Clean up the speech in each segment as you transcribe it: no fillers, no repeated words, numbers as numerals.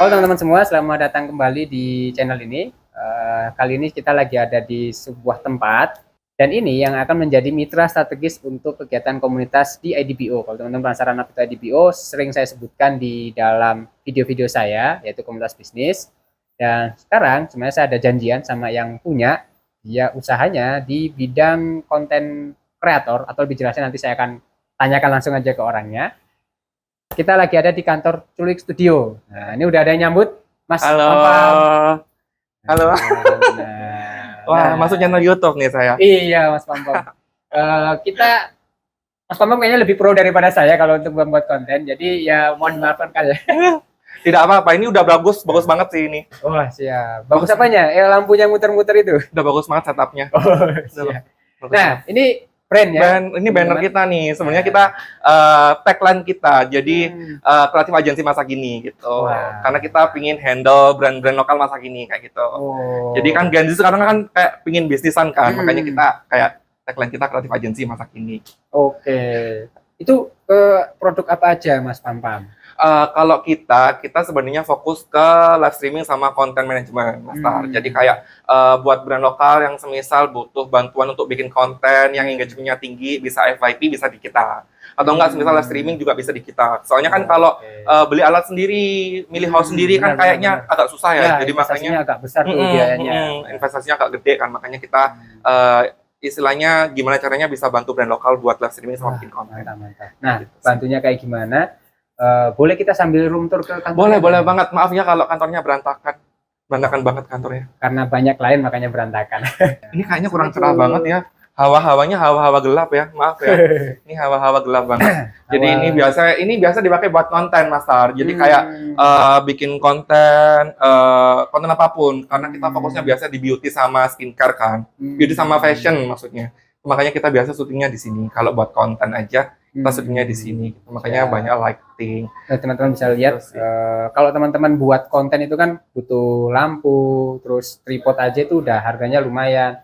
Halo teman-teman semua, selamat datang kembali di channel ini. Kali ini kita lagi ada di sebuah tempat dan ini yang akan menjadi mitra strategis untuk kegiatan komunitas di IDBO. Kalau teman-teman penasaran apa itu IDBO, sering saya sebutkan di dalam video-video saya, yaitu komunitas bisnis. Dan sekarang sebenarnya saya ada janjian sama yang punya, dia usahanya di bidang konten kreator, atau lebih jelasnya nanti saya akan tanyakan langsung aja ke orangnya. Kita lagi ada di kantor Culik Studio. Nah, ini udah ada yang nyambut, Mas Halo. Pampam. Halo. Wah, masuk channel YouTube nih saya. Iya, Mas Pampam. Mas Pampam kayaknya lebih pro daripada saya kalau untuk membuat konten. Jadi ya mohon dimaafkan kali ya. Tidak apa-apa, ini udah bagus banget sih ini. Wah, siap. Bagus apanya? Lampunya muter-muter itu. Udah bagus banget setupnya. Oh, siap. Nah, ini brand ya. Ini banner kita nih. Sebenarnya kita tagline kita. Jadi kreatif agensi masa kini gitu. Wow. Karena kita pingin handle brand-brand lokal masa kini kayak gitu. Oh. Jadi kan Gen Z sekarang kan kayak pingin bisnisan kan. Makanya kita kayak tagline kita kreatif agensi masa kini. Oke. Itu produk apa aja Mas Pampam? Kalau kita sebenarnya fokus ke live streaming sama konten manajemen, Mas Tar. Jadi kayak buat brand lokal yang semisal butuh bantuan untuk bikin konten yang engagement-nya tinggi, bisa FYP, bisa di kita. Atau enggak, semisal live streaming juga bisa di kita. Soalnya kan kalau beli alat sendiri, milih house sendiri kan kayaknya agak susah ya. Jadi makanya agak besar tuh biayanya. Investasinya agak gede kan, makanya kita istilahnya gimana caranya bisa bantu brand lokal buat live streaming sama bikin konten. Mantap. Nah, bantunya kayak gimana? Boleh kita sambil room tour ke Boleh kantor? banget. Maaf ya kalau kantornya berantakan banget kantornya. Karena banyak klien makanya berantakan. Ini kayaknya kurang cerah banget ya. Hawa-hawanya hawa-hawa gelap ya. Maaf ya. Ini hawa-hawa gelap banget. Jadi ini biasa dipakai buat konten, Mas Tar. Jadi kayak bikin konten apapun. Karena kita fokusnya biasa di beauty sama skincare kan. Beauty sama fashion maksudnya. Makanya kita biasa syutingnya di sini. Kalau buat konten aja kita syutingnya di sini, makanya banyak lighting. Nah, teman-teman bisa lihat kalau teman-teman buat konten itu kan butuh lampu, terus tripod aja itu udah harganya lumayan.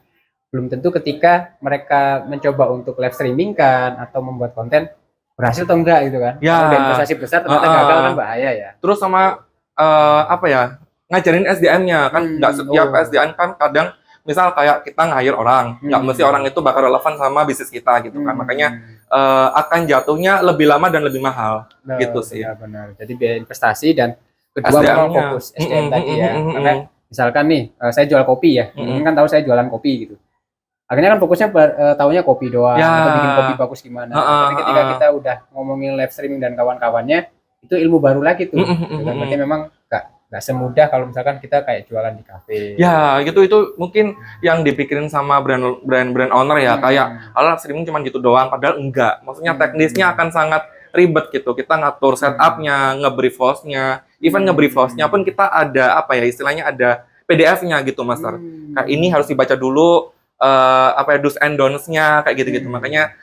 Belum tentu ketika mereka mencoba untuk live streaming kan atau membuat konten berhasil atau enggak gitu kan. Ya. Kalau udah investasi besar ternyata gagal kan bahaya ya. Terus sama ngajarin SDM-nya kan nggak setiap SDM kan kadang misal kayak kita nge-hire orang, nggak mesti orang itu bakal relevan sama bisnis kita gitu kan. Makanya akan jatuhnya lebih lama dan lebih mahal gitu sih. Benar. Jadi biaya investasi dan kedua memang fokus SDM tadi ya. Karena misalkan nih saya jual kopi ya, kan tahu saya jualan kopi gitu. Akhirnya kan fokusnya taunya kopi doang, atau bikin kopi bagus gimana. Tapi ketika kita udah ngomongin live streaming dan kawan-kawannya, itu ilmu baru lagi tuh. Berarti memang nggak semudah kalau misalkan kita kayak jualan di kafe. Ya, itu mungkin yang dipikirin sama brand owner ya, kayak alat streaming cuma gitu doang, padahal enggak. Maksudnya teknisnya akan sangat ribet gitu. Kita ngatur setupnya, nge-brief host-nya, even nge-brief host-nya pun kita ada istilahnya ada PDF-nya gitu, Mas Tar. Kayak ini harus dibaca dulu do's and don'ts-nya kayak gitu-gitu. Makanya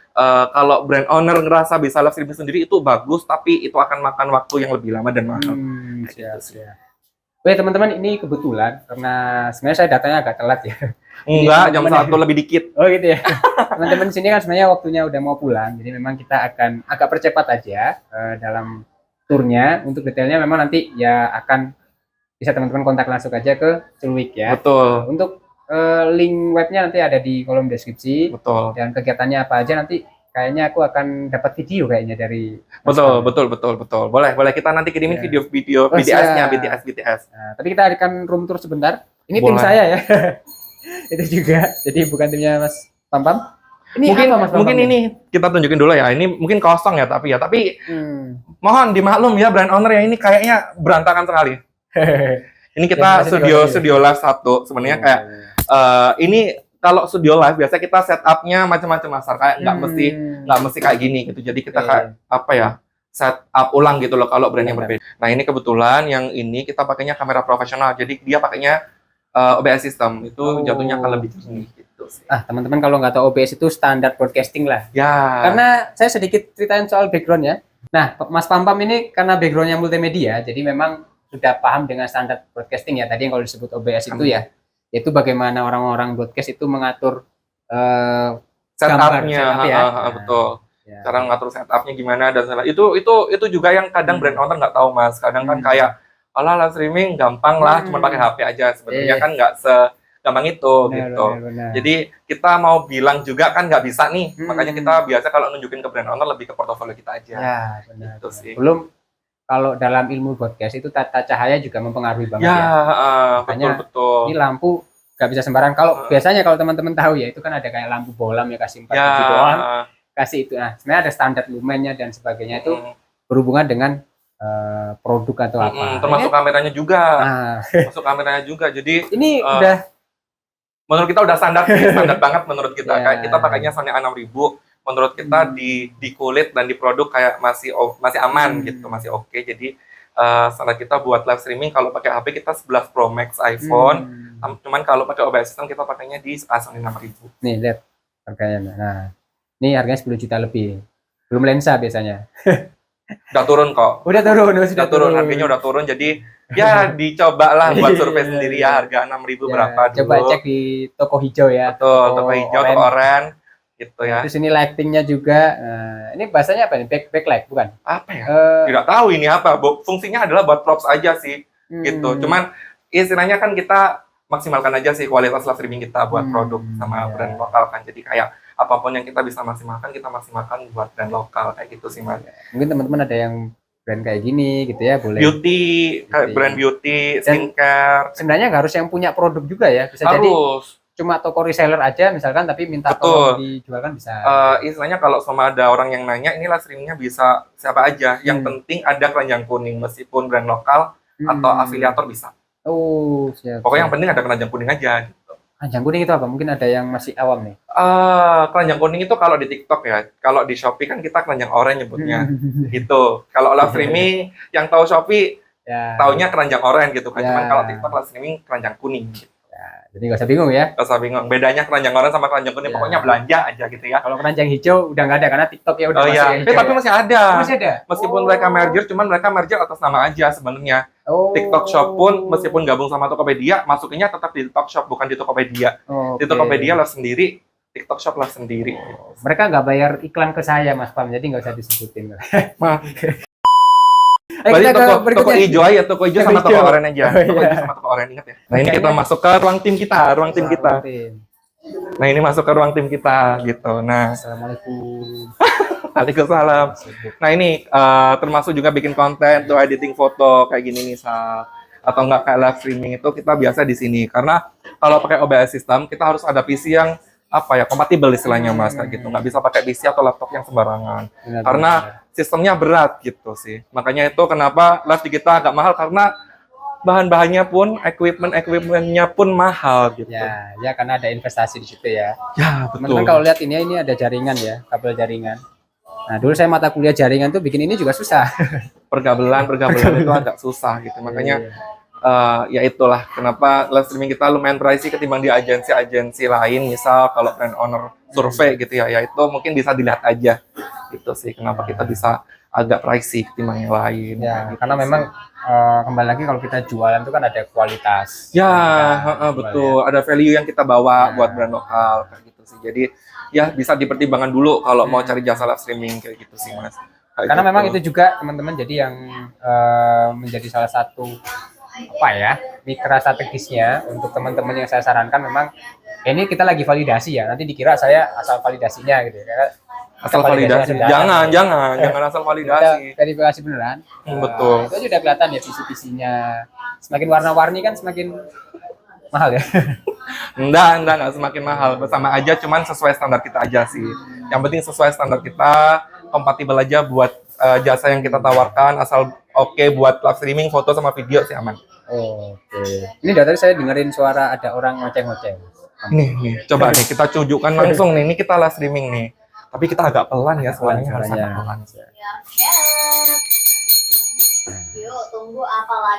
kalau brand owner ngerasa bisa live streaming sendiri itu bagus, tapi itu akan makan waktu yang lebih lama dan mahal. Siap. Oke teman-teman, ini kebetulan karena sebenarnya saya datanya agak telat ya. Enggak, jam 1 lebih dikit. Oh gitu ya. Teman-teman di sini kan sebenarnya waktunya udah mau pulang, jadi memang kita akan agak percepat aja dalam turnya. Untuk detailnya memang nanti ya akan bisa teman-teman kontak langsung aja ke Culwik ya. Betul. Untuk link webnya nanti ada di kolom deskripsi. Betul. Dan kegiatannya apa aja nanti kayaknya aku akan dapat video kayaknya dari betul. Boleh kita nanti kirimin video BTS-nya, BTS. Nah, tapi kita akan room tour sebentar. Ini tim saya ya. Itu juga. Jadi bukan timnya Mas Pampam. Ini mungkin ini kita tunjukin dulu ya. Ini mungkin kosong ya tapi mohon dimaklum ya brand owner ya, ini kayaknya berantakan sekali. Ini kita studio live 1 sebenarnya kayak ini. Kalau studio live biasa kita setupnya macam-macam, Mas, kayak nggak mesti kayak gini gitu. Jadi kita kayak setup ulang gitu loh kalau brand yang berbeda. Nah ini kebetulan yang ini kita pakainya kamera profesional. Jadi dia pakainya OBS system itu jatuhnya akan lebih jernih gitu. Teman-teman kalau nggak tahu OBS itu standar broadcasting lah. Ya. Karena saya sedikit ceritain soal backgroundnya. Nah Mas Pampam ini karena backgroundnya multimedia, jadi memang sudah paham dengan standar broadcasting ya. Tadi yang kalau disebut OBS itu ya. Yaitu bagaimana orang-orang broadcast itu mengatur setupnya, betul. Cara ngatur setupnya gimana dan segala itu juga yang kadang brand owner nggak tahu, Mas. Kadang kan kayak Kalau live streaming gampang lah, cuma pakai HP aja. Sebenarnya kan nggak segampang itu gitu. Benar. Jadi kita mau bilang juga kan nggak bisa nih. Makanya kita biasa kalau nunjukin ke brand owner lebih ke portofolio kita aja. Ya, benar. Gitu sih. Belum kalau dalam ilmu broadcast itu tata cahaya juga mempengaruhi banget Ya, makanya betul. ini lampu nggak bisa sembarangan. Kalau biasanya kalau teman-teman tahu ya, itu kan ada kayak lampu bolam ya, kasih 4 biji doang, kasih itu. Nah, sebenarnya ada standar lumennya dan sebagainya, itu berhubungan dengan produk atau apa. Termasuk kameranya juga. Nah, Masuk kameranya juga. Jadi ini udah menurut kita udah standar banget menurut kita. Ya. Kayak kita pakainya Sony A6000. Menurut kita di kulit dan di produk kayak masih aman gitu, masih oke. Jadi standar kita buat live streaming kalau pakai HP kita 11 Pro Max iPhone. Cuman kalau pakai OBS system kita pakainya di Sony 6000. Nih lihat harganya. Nah, ini harganya 10 juta lebih. Belum lensa biasanya. Udah turun kok. Udah turun. Harganya udah turun. Jadi ya dicobalah buat survei sendiri ya, harga 6.000 berapa dulu. Coba cek di toko hijau ya. Betul, toko hijau, toko oranye gitu ya. Terus ini lightingnya juga. Nah, ini bahasanya apa nih? Backlight bukan? Apa ya? Tidak tahu ini apa. Fungsinya adalah buat props aja sih. Gitu. Cuman istilahnya kan kita maksimalkan aja sih kualitas live streaming kita buat produk sama brand lokal kan. Jadi kayak apapun yang kita bisa maksimalkan, kita maksimalkan buat brand lokal kayak gitu sih, Mas. Mungkin teman-teman ada yang brand kayak gini gitu ya, boleh. Beauty, kayak brand beauty, skincare. Sebenarnya nggak harus yang punya produk juga ya, bisa jadi cuma toko reseller aja misalkan, tapi minta tolong dijualkan bisa. Istilahnya kalau sama ada orang yang nanya, ini live streamingnya bisa siapa aja. Yang penting ada keranjang kuning, meskipun brand lokal atau afiliator bisa. Oh, siap. Pokoknya yang penting ada keranjang kuning aja. Gitu. Keranjang kuning itu apa? Mungkin ada yang masih awam nih. Keranjang kuning itu kalau di TikTok ya, kalau di Shopee kan kita keranjang oranye nyebutnya. Gitu. Kalau live streaming yang tahu Shopee, taunya keranjang oranye gitu kan. Cuman kalau TikTok live streaming keranjang kuning. Gitu. Jadi nggak usah bingung ya. Nggak usah bingung. Bedanya keranjang oranye sama keranjang kuning, pokoknya belanja aja gitu ya. Kalau keranjang hijau udah nggak ada karena TikTok ya udah masih hijau. Tapi masih ada. Masih ada. Meskipun mereka merger, cuman mereka merger atas nama aja sebenarnya. TikTok Shop pun meskipun gabung sama Tokopedia, masukinnya tetap di TikTok Shop, bukan di Tokopedia. Di Tokopedia lah sendiri, TikTok Shop lah sendiri. Mereka nggak bayar iklan ke saya, Mas Pam, jadi nggak usah disebutin. Berarti toko hijau aja, toko hijau sama toko oranye aja. Toko hijau sama toko oranye, ingat ya. Nah, ini kita masuk ke ruang tim kita, Nah, ini masuk ke ruang tim kita gitu. Nah, Assalamualaikum. Waalaikumsalam. Nah, ini termasuk juga bikin konten tuh, editing foto kayak gini misal, atau enggak kayak live streaming itu kita biasa di sini. Karena kalau pakai OBS system kita harus ada PC yang kompatibel istilahnya, Mas, kayak gitu. Nggak bisa pakai PC atau laptop yang sembarangan. Karena sistemnya berat gitu sih. Makanya itu kenapa live di kita agak mahal, karena bahan-bahannya pun, equipment-nya pun mahal gitu. Ya karena ada investasi di situ ya. Ya, betul. Teman-teman kalau lihat ini ada jaringan ya, kabel jaringan. Nah, dulu saya mata kuliah jaringan tuh bikin ini juga susah. Pergabelan itu agak susah gitu. Makanya ya itulah kenapa live streaming kita lumayan pricey ketimbang di agensi-agensi lain. Misal kalau brand owner survei gitu ya itu mungkin bisa dilihat aja. Gitu sih kenapa kita bisa agak pricey ketimbang yang lain. Ya, gitu karena memang kembali lagi kalau kita jualan itu kan ada kualitas. Ya, betul. Ada value yang kita bawa buat brand lokal kayak gitu sih. Jadi ya bisa dipertimbangkan dulu kalau mau cari jasa live streaming kayak gitu sih, Mas. Karena memang itu juga teman-teman jadi yang menjadi salah satu mitra strategisnya untuk teman-teman yang saya sarankan. Memang ini kita lagi validasi ya, nanti dikira saya asal validasinya gitu ya. Asal validasi, jangan asal validasi. Kita verifikasi beneran. Betul. Itu sudah kelihatan ya visi-visinya. Semakin warna-warni kan semakin mahal ya. Enggak semakin mahal, sama aja, cuman sesuai standar kita aja sih. Yang penting sesuai standar kita, kompatibel aja buat jasa yang kita tawarkan, asal oke buat live streaming, foto sama video sih aman. Oke. Ini dari tadi saya dengerin suara ada orang ngoceh-ngoceh. Nih, coba nih kita tunjukkan langsung nih. Ini kita live streaming nih. Tapi kita agak pelan ya suaranya, harus agak pelan.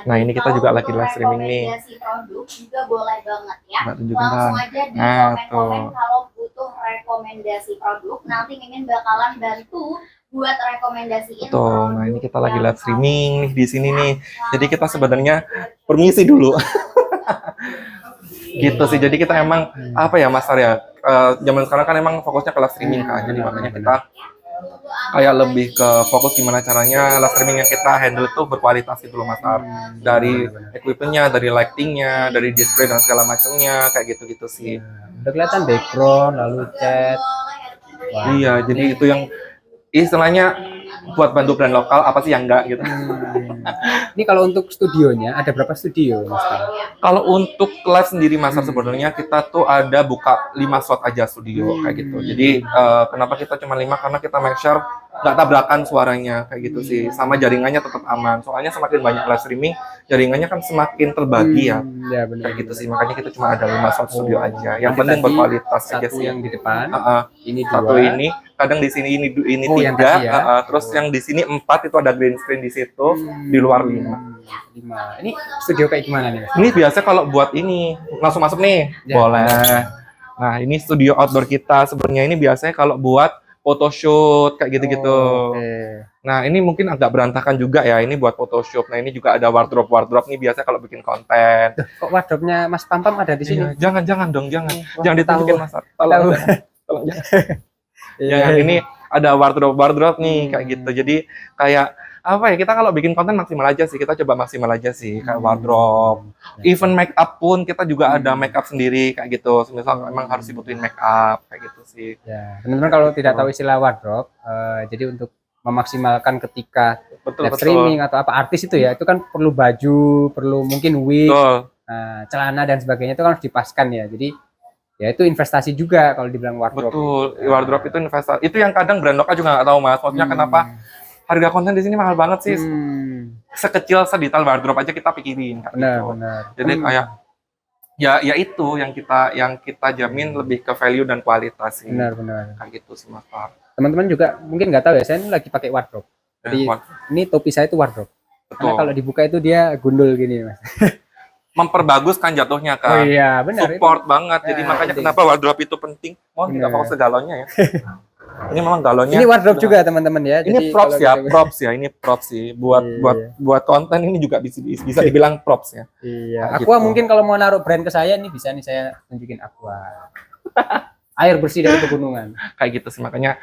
Nah, ini kita juga lagi live streaming nih. Produk juga boleh banget ya. Langsung aja di komen-komen kalau butuh rekomendasi produk. Nanti Mimin bakalan bantu buat rekomendasiin. Betul. Nah, ini kita lagi live streaming nih di sini nih. Jadi kita sebenarnya permisi dulu. Gitu sih. Jadi kita emang Mas Arya, zaman sekarang kan emang fokusnya ke live streaming kan. Jadi makanya kita kayak lebih ke fokus gimana caranya live streaming yang kita handle itu berkualitas gitu loh Mas Ar. Dari equipmentnya, dari lightingnya, dari display dan segala macamnya kayak gitu-gitu sih. Udah kelihatan background, lalu chat. Wah, Iya, jadi itu yang istilahnya buat bantu brand lokal apa sih yang enggak gitu. Ini kalau untuk studionya ada berapa studio, Mas? Kalau untuk live sendiri Mas Ar, sebenarnya kita tuh ada buka 5 slot aja studio kayak gitu. Jadi kenapa kita cuma 5? Karena kita make sure nggak tabrakan suaranya kayak gitu sih. Sama jaringannya tetap aman. Soalnya semakin banyak live streaming, jaringannya kan semakin terbagi ya. Ya benar. Kayak gitu sih. Makanya kita cuma ada 5 slot studio aja. Yang Berarti penting tadi berkualitas aja satu sih. yang di depan, ini Satu dua. ini, kadang di sini ini Oh, yang 3, tadi ya. terus yang di sini 4 itu ada green screen di situ, di luar 5. 5. Ini studio kayak gimana nih, Mas? Ini biasa kalau buat ini langsung masuk nih, Ya. boleh. Nah, ini studio outdoor kita sebenarnya ini biasanya kalau buat photoshoot kayak gitu-gitu. Oh, oke. Nah, ini mungkin agak berantakan juga ya. Ini buat photoshoot. Nah, ini juga ada wardrobe nih biasa kalau bikin konten. Kok wardrobe-nya Mas Pampam ada di sini? Iya, jangan dong, jangan. Wah, Jangan ditunjukin tahu. Mas. Tolong, tolong jangan. Jangan, ini ada wardrobe nih kayak gitu. Jadi kayak apa ya, kita kalau bikin konten maksimal aja sih, kita coba maksimal aja sih kayak wardrobe. Even make up pun kita juga ada make up sendiri kayak gitu. Misal memang harus dibutuhin make up kayak gitu sih. Ya, teman-teman kalau tidak tahu istilah wardrobe, jadi untuk memaksimalkan ketika Betul, live streaming atau apa artis itu ya, itu kan perlu baju, perlu mungkin wig, Betul. celana dan sebagainya itu kan harus dipaskan ya. Jadi ya itu investasi juga kalau dibilang wardrobe. Betul, wardrobe itu investasi. Itu yang kadang brand lokal juga nggak tahu Mas. Maksudnya kenapa harga konten di sini mahal banget sih. Sekecil sedetail wardrobe aja kita pikirin. Benar, gitu. benar. Jadi kayak ya itu yang kita jamin lebih ke value dan kualitas sih. Benar, benar. Kayak gitu sih Mas Far. Teman-teman juga mungkin nggak tahu ya, saya ini lagi pakai wardrobe. Jadi ini topi saya itu wardrobe. Karena Betul. kalau dibuka itu dia gundul gini, Mas. Memperbagus kan jatuhnya Oh kan. iya, benar. Support banget. Jadi Ya, makanya penting. kenapa wardrobe itu penting. Mohon tidak Benar. fokus ke galonnya ya. Ini memang galonnya. Ini wardrobe juga teman-teman ya. Ini Jadi props kalau ya, kita- props ya. Ini props sih. Buat Iya. buat konten ini juga bisa dibilang props ya. Iya. Kayak Aqua gitu. mungkin kalau mau naruh brand ke saya nih bisa nih saya tunjukin Aqua. Air bersih dari pegunungan. Kayak gitu sih, makanya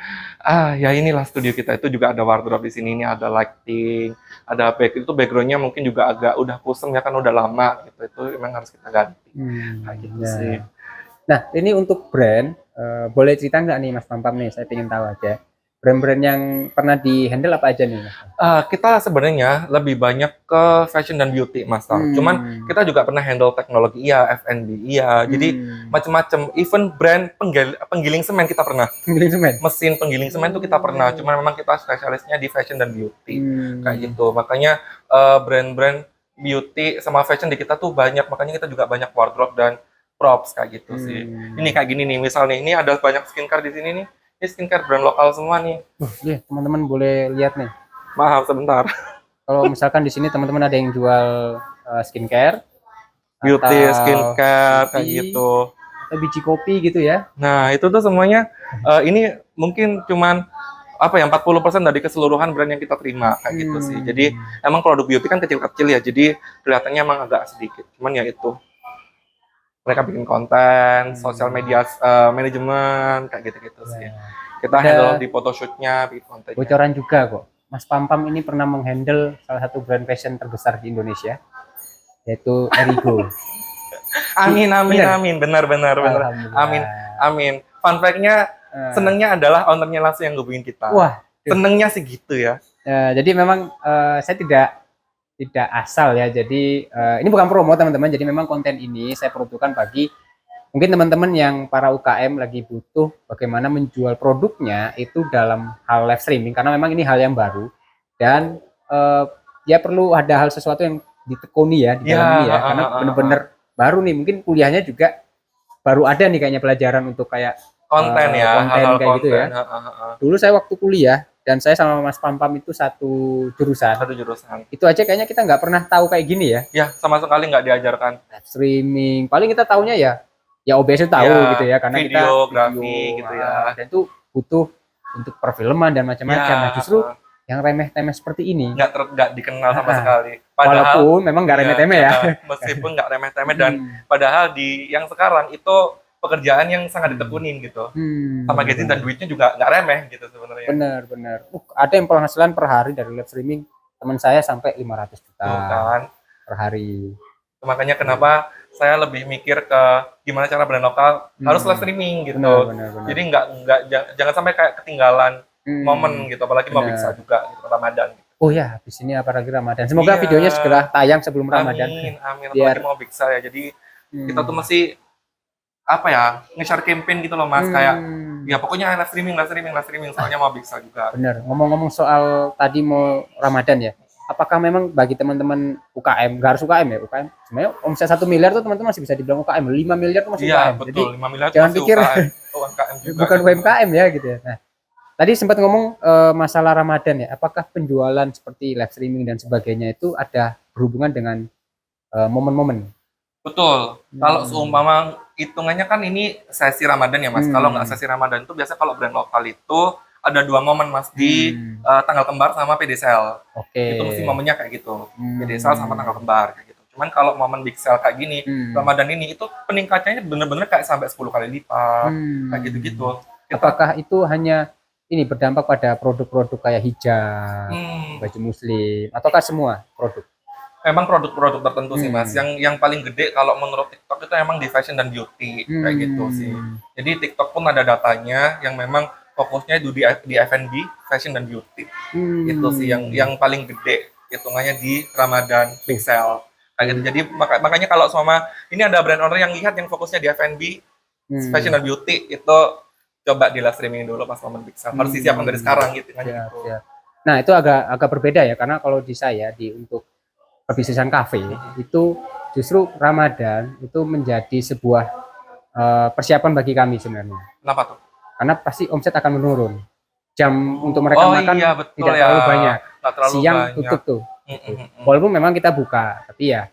ya inilah studio kita. Itu juga ada wardrobe di sini. Ini ada lighting, ada backgroundnya mungkin juga agak udah kusem ya kan, udah lama gitu. Itu memang harus kita ganti kayak gitu Ya. sih. Nah, ini untuk brand, boleh cerita nggak nih Mas Pampam nih? Saya ingin tahu aja. Brand-brand yang pernah di handle apa aja nih, Mas? Kita sebenarnya lebih banyak ke fashion dan beauty Mas Tar. Cuman kita juga pernah handle teknologi iya, F&B iya. Jadi macam-macam. Even brand penggiling semen kita pernah. Penggiling semen. Mesin penggiling semen itu kita pernah. Cuman memang kita spesialisnya di fashion dan beauty. Kayak gitu. Makanya brand-brand beauty sama fashion di kita tuh banyak. Makanya kita juga banyak wardrobe dan props kayak gitu sih. Ini kayak gini nih, misalnya ini ada banyak skincare di sini nih. Ini skincare brand lokal semua nih. Iya, teman-teman boleh lihat nih. Maaf sebentar. Kalau misalkan di sini teman-teman ada yang jual skincare, Beauty, atau skincare kayak beauty, gitu. atau biji kopi gitu ya. Nah, itu tuh semuanya ini mungkin cuman apa ya 40% dari keseluruhan brand yang kita terima kayak gitu sih. Jadi emang produk beauty kan kecil-kecil ya. Jadi kelihatannya emang agak sedikit. Cuman ya itu. Mereka bikin konten, sosial media manajemen kayak gitu-gitu sih. Kita handle di photoshootnya, bikin kontennya. Bocoran juga kok. Mas Pampam ini pernah menghandle salah satu brand fashion terbesar di Indonesia, yaitu Erigo. Amin, Bener? benar. Alhamdulillah. Amin. Fun fact-nya, senengnya adalah ownernya langsung yang hubungin kita. Wah, Senengnya sih gitu ya. jadi memang saya tidak asal ya. Jadi ini bukan promo teman-teman. Jadi memang konten ini saya peruntukkan bagi mungkin teman-teman yang para UKM lagi butuh bagaimana menjual produknya itu dalam hal live streaming, karena memang ini hal yang baru dan ya perlu ada hal sesuatu yang ditekuni ya di dalam ini ya, karena benar-benar baru nih, mungkin kuliahnya juga baru ada nih kayaknya pelajaran untuk kayak Konten ya, konten hal-hal kayak gitu ya. Dulu saya waktu kuliah dan saya sama Mas Pampam itu satu jurusan. Satu jurusan. Itu aja kayaknya kita nggak pernah tahu kayak gini ya. Ya, sama sekali nggak diajarkan. Live streaming. Paling kita tahunya ya OBS itu tahu Ya, gitu ya, karena kita videografi gitu ya. Dan itu butuh untuk perfilman dan macam-macam. Ya, Nah, justru yang remeh-temeh seperti ini, nggak dikenal sama Ah, sekali. walaupun memang nggak remeh-temeh ya. Meskipun nggak remeh-temeh dan padahal di yang sekarang itu pekerjaan yang sangat ditekunin gitu. Sama gaji dan duitnya juga nggak remeh gitu sebenarnya. Benar. Ada yang penghasilan per hari dari live streaming teman saya sampai 500 juta Tuh kan. per hari. Makanya kenapa saya lebih mikir ke gimana cara brand lokal harus live streaming gitu. Benar. Jadi jangan sampai kayak ketinggalan momen gitu, apalagi mau bisa juga gitu Ramadan. Oh ya, habis ini apalagi Ramadan. Semoga videonya segera tayang sebelum Ramadan. Amin. Apalagi mau bisa ya. Jadi kita tuh mesti apa ya, nge-share campaign gitu loh Mas, kayak ya pokoknya live streaming soalnya mau bisa juga. Bener. Ngomong-ngomong soal tadi mau Ramadan ya, apakah memang bagi teman-teman UKM, nggak harus UKM ya, UKM sebenarnya omset 1 miliar tuh teman-teman masih bisa dibilang UKM, 5 miliar tuh masih UKM. Iya betul, jadi 5 miliar jangan pikir UMKM juga, bukan UMKM ya gitu ya. Nah, tadi sempat ngomong masalah Ramadan ya, apakah penjualan seperti live streaming dan sebagainya itu ada berhubungan dengan momen-momen? Betul. Kalau seumpama hitungannya kan ini sesi Ramadan ya Mas. Kalau nggak sesi Ramadan itu biasa kalau brand lokal itu ada 2 momen Mas di tanggal kembar sama PD Sale. Itu mesti momennya kayak gitu. PD Sale sama tanggal kembar kayak gitu. Cuman kalau momen big sale kayak gini, Ramadan ini itu peningkatannya bener-bener kayak sampai 10 kali lipat. Kayak gitu-gitu. Apakah itu hanya ini berdampak pada produk-produk kayak hijab, baju muslim, ataukah semua produk? Emang produk-produk tertentu sih Mas, yang paling gede kalau menurut TikTok itu emang di fashion dan beauty kayak gitu sih. Jadi TikTok pun ada datanya yang memang fokusnya di F&B, fashion dan beauty. Itu sih yang paling gede hitungannya di Ramadan big sale kayak gitu. Jadi makanya kalau sama ini ada brand owner yang lihat yang fokusnya di F&B, fashion dan beauty itu coba di live streaming dulu pas momen big sale. Harus disiapkan dari sekarang gitu kan. Nah, itu agak berbeda ya, karena kalau di saya untuk perbisnisan kafe itu justru Ramadan itu menjadi sebuah persiapan bagi kami sebenarnya. Kenapa tuh? Karena pasti omset akan menurun. Jam untuk mereka makan tidak terlalu banyak. Siang tutup tuh. Walaupun memang kita buka, tapi ya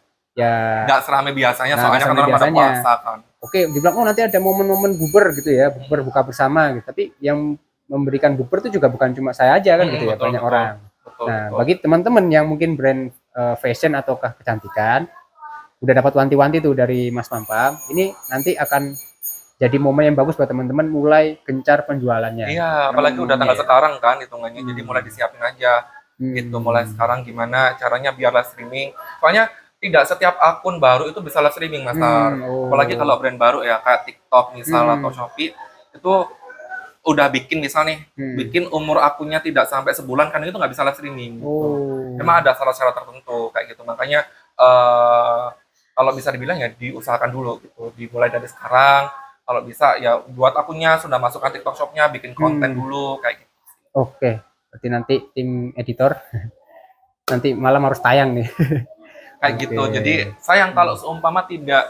nggak seramai biasanya, soalnya kan orang pada puasa kan. Oke, dibilang nanti ada momen-momen buber gitu ya, buber buka bersama gitu. Tapi yang memberikan buber itu juga bukan cuma saya aja kan gitu ya, banyak orang. Nah, bagi teman-teman yang mungkin brand fashion ataukah kecantikan udah dapat wanti-wanti tuh dari Mas Pampam, ini nanti akan jadi momen yang bagus buat teman-teman mulai gencar penjualannya. Iya, apalagi udah tanggal sekarang kan hitungannya, jadi mulai disiapin aja gitu, mulai sekarang gimana caranya biar live streaming. Soalnya tidak setiap akun baru itu bisa live streaming Mas. Apalagi kalau brand baru ya kayak TikTok misal atau Shopee itu udah bikin misal nih, bikin umur akunnya tidak sampai sebulan kan itu nggak bisa live streaming. Gitu. Memang ada syarat-syarat tertentu kayak gitu. Makanya kalau bisa dibilang ya diusahakan dulu gitu, dimulai dari sekarang. Kalau bisa ya buat akunnya sudah masukkan TikTok Shop-nya, bikin konten dulu kayak gitu. Oke, berarti nanti tim editor nanti malam harus tayang nih. Kayak gitu. Jadi sayang kalau seumpama tidak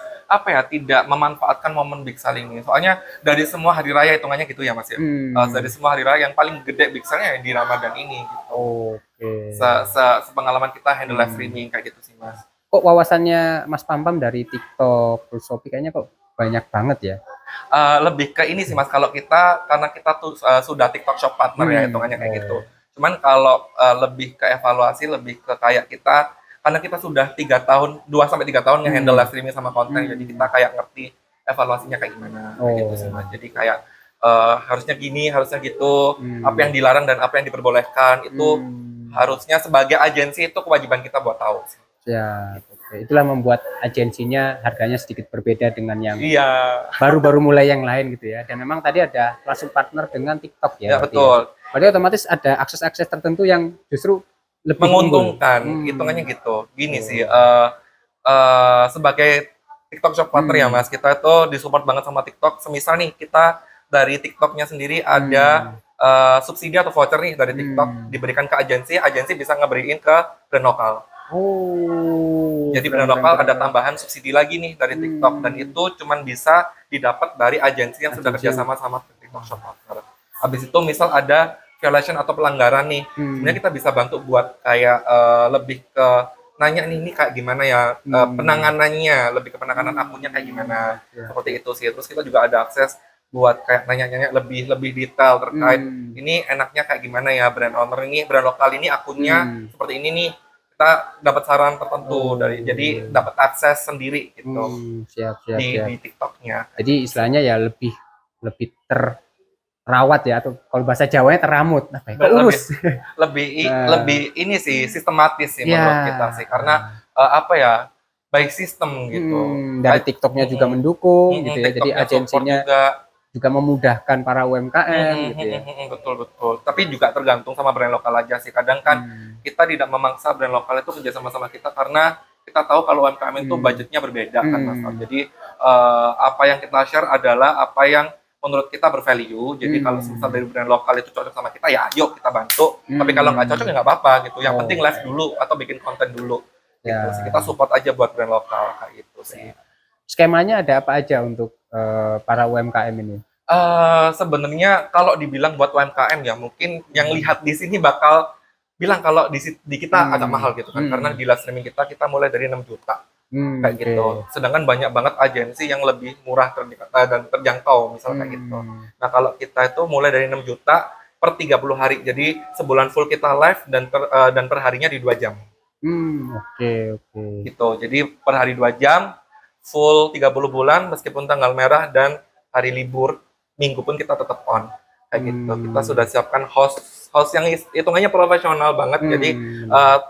memanfaatkan momen big sale ini. Soalnya dari semua hari raya hitungannya gitu ya Mas ya. Dari semua hari raya yang paling gede big sale-nya di Ramadan ini gitu. Sepengalaman kita handle live streaming kayak gitu sih Mas. Kok wawasannya Mas Pampam dari TikTok terus Shopee kayaknya kok banyak banget ya? Lebih ke ini sih Mas, kalau karena kita tuh sudah TikTok Shop partner ya hitungannya kayak gitu. Cuman kalau lebih ke evaluasi, lebih ke kayak kita karena kita sudah 2 sampai 3 tahun nge-handle live streaming sama konten, jadi kita kayak ngerti evaluasinya kayak gimana gitu sih Mas. Jadi kayak harusnya gini, harusnya gitu, apa yang dilarang dan apa yang diperbolehkan itu harusnya sebagai agensi itu kewajiban kita buat tahu sih. Ya, itulah membuat agensinya harganya sedikit berbeda dengan yang baru-baru mulai yang lain gitu ya. Dan memang tadi ada langsung partner dengan TikTok ya. Ya betul. Berarti otomatis ada akses-akses tertentu yang justru lebih menguntungkan, hitungannya gitu. Gini sih, sebagai TikTok Shop partner ya Mas, kita itu disupport banget sama TikTok. Semisal nih kita dari TikToknya sendiri ada subsidi atau voucher nih dari TikTok diberikan ke agensi bisa ngeberiin ke brand lokal. Jadi brand lokal ada tambahan subsidi lagi nih dari TikTok dan itu cuman bisa didapat dari agensi yang sudah kerjasama sama TikTok Shop partner. Habis itu misal ada violation atau pelanggaran nih, sebenarnya kita bisa bantu buat kayak lebih ke nanya nih ini kayak gimana ya penanganannya, lebih ke penanganan akunnya kayak gimana, seperti itu sih. Terus kita juga ada akses buat kayak nanya-nanya lebih detail terkait ini enaknya kayak gimana ya brand owner ini, brand lokal ini akunnya seperti ini nih, kita dapat saran tertentu dari, jadi dapat akses sendiri gitu siap. di TikToknya. Jadi istilahnya ya lebih terawat ya, atau kalau bahasa Jawanya teramut, apa ya? Keurus. Lebih ini sih sistematis sih menurut kita sih, karena apa ya, by system gitu. Dari TikToknya juga mendukung gitu ya, jadi agensinya juga memudahkan para UMKM gitu ya. Betul. Tapi juga tergantung sama brand lokal aja sih. Kadang kan kita tidak memaksa brand lokal itu kerja sama kita, karena kita tahu kalau UMKM itu budgetnya berbeda kan Mas. Jadi apa yang kita share adalah apa yang menurut kita bervalue. Jadi kalau misal dari brand lokal itu cocok sama kita, ya ayo kita bantu. Tapi kalau nggak cocok ya nggak apa-apa gitu. Yang penting live dulu atau bikin konten dulu. Gitu sih. Kita support aja buat brand lokal kayak gitu sih. Skemanya ada apa aja untuk para UMKM ini? Sebenarnya kalau dibilang buat UMKM ya, mungkin yang lihat di sini bakal bilang kalau di kita agak mahal gitu kan, karena di live streaming kita mulai dari 6 juta kayak gitu. Sedangkan banyak banget agensi yang lebih murah dan terjangkau misalnya kayak gitu. Nah kalau kita itu mulai dari 6 juta per 30 hari, jadi sebulan full kita live dan per harinya di 2 jam. Oke. Gitu, jadi per hari 2 jam full 30 bulan meskipun tanggal merah dan hari libur minggu pun kita tetap on kayak gitu. Kita sudah siapkan host yang hitungannya profesional banget. Jadi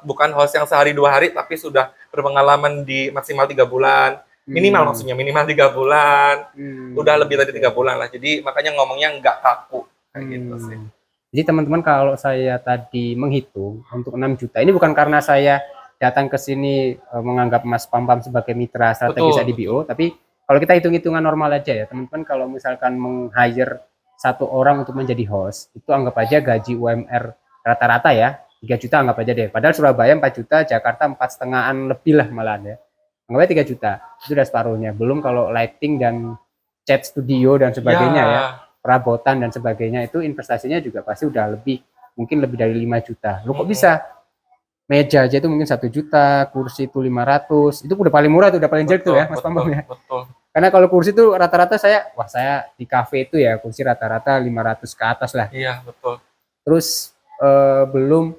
bukan host yang sehari 2 hari, tapi sudah berpengalaman di maksimal 3 bulan minimal, maksudnya minimal 3 bulan, udah lebih dari 3 bulan lah. Jadi makanya ngomongnya nggak kaku kayak gitu sih. Jadi teman-teman, kalau saya tadi menghitung untuk 6 juta ini bukan karena saya datang ke sini menganggap Mas Pam-Pam sebagai mitra strategis IDBO, tapi kalau kita hitung-hitungan normal aja ya teman-teman, kalau misalkan meng-hire satu orang untuk menjadi host, itu anggap aja gaji UMR rata-rata ya 3 juta, anggap aja deh. Padahal Surabaya 4 juta, Jakarta 4,5-an lebih lah malahan ya. Anggap aja 3 juta, itu udah separuhnya. Belum kalau lighting dan chat studio dan sebagainya ya, perabotan dan sebagainya, itu investasinya juga pasti udah mungkin lebih dari 5 juta. Lu kok bisa? Meja aja itu mungkin 1 juta, kursi itu 500, itu udah paling murah tuh, udah paling jelek tuh ya Mas Pam-Pam ya. Betul. Karena kalau kursi itu rata-rata saya di kafe itu ya kursi rata-rata 500 ke atas lah. Iya, betul. Terus belum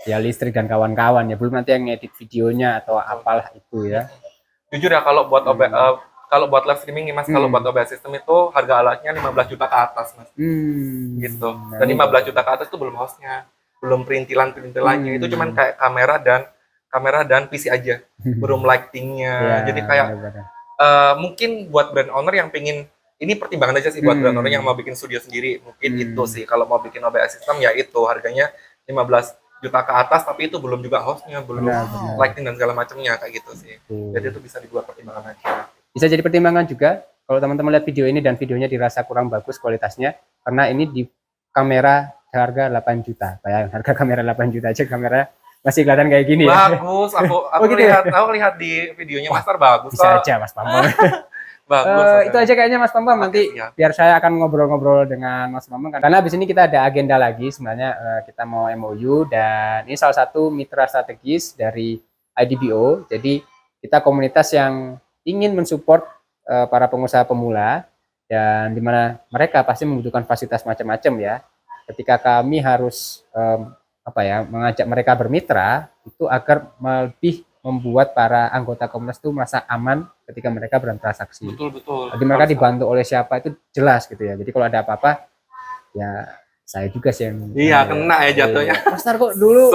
ya listrik dan kawan-kawan ya, belum nanti yang ngedit videonya atau apalah itu ya. Jujur ya, kalau buat kalau buat live streaming nih Mas, kalau buat OBS system itu harga alatnya 15 juta ke atas Mas. Gitu. Dan 15 juta ke atas itu belum hostnya, belum perintilannya, itu cuman kayak kamera dan PC aja, belum lightingnya. Jadi kayak mungkin buat brand owner yang pingin, ini pertimbangan aja sih buat brand owner yang mau bikin studio sendiri, mungkin itu sih. Kalau mau bikin OBS system ya itu harganya 15 juta ke atas, tapi itu belum juga hostnya, belum lighting dan segala macamnya kayak gitu sih. Jadi itu bisa dibuat pertimbangan aja. Bisa jadi pertimbangan juga kalau teman-teman lihat video ini dan videonya dirasa kurang bagus kualitasnya, karena ini di kamera harga 8 juta. Bayangin harga kamera 8 juta aja, kamera masih kelihatan kayak gini ya. Bagus, aku gitu lihat di videonya Mas Tar, bagus. Bisa aja Mas Pam-Pam. Bagus. Itu aja kayaknya Mas Pam-Pam. Nanti biar saya akan ngobrol-ngobrol dengan Mas Pam-Pam, karena habis ini kita ada agenda lagi sebenarnya. Kita mau MOU dan ini salah satu mitra strategis dari IDBO. Jadi kita komunitas yang ingin mensupport para pengusaha pemula, dan dimana mereka pasti membutuhkan fasilitas macam-macam ya. Ketika kami harus mengajak mereka bermitra, itu agar lebih membuat para anggota komunitas itu merasa aman ketika mereka bertransaksi. Betul. Jadi mereka dibantu oleh siapa itu jelas gitu ya. Jadi kalau ada apa-apa ya saya juga sih yang kena ya jatuhnya. Mas Tar kok dulu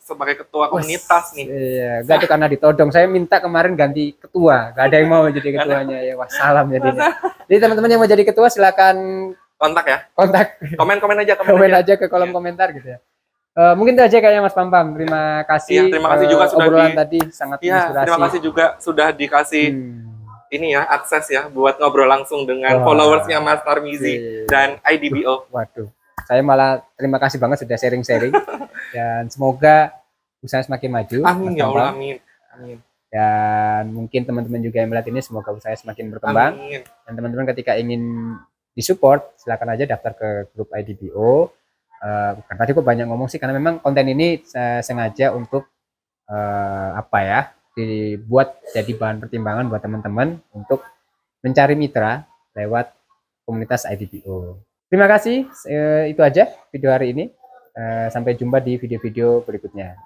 sebagai ketua komunitas nih. Iya, enggak tuh karena ditodong. Saya minta kemarin ganti ketua, enggak ada yang mau jadi ketuanya ya. Wah, salam jadinya. Jadi teman-teman yang mau jadi ketua silakan kontak ya. Komen aja ke kolom komentar gitu ya. Mungkin itu aja kayaknya Mas Pam-Pam. Terima kasih. Terima kasih juga sudah obrolan tadi sangat inspirasi. Terima kasih juga sudah dikasih ini ya, akses ya buat ngobrol langsung dengan followersnya Mas Tarmizi dan IDBO. Waduh, saya malah terima kasih banget sudah sharing-sharing dan semoga usaha semakin maju. Amin ya Allah, amin. Dan mungkin teman-teman juga yang melihat ini semoga usaha semakin berkembang. Amin. Dan teman-teman ketika ingin disupport silakan aja daftar ke grup IDBO. Karena tadi kok banyak ngomong sih, karena memang konten ini sengaja untuk dibuat jadi bahan pertimbangan buat teman-teman untuk mencari mitra lewat komunitas IDBO. Terima kasih, itu aja video hari ini. Sampai jumpa di video-video berikutnya.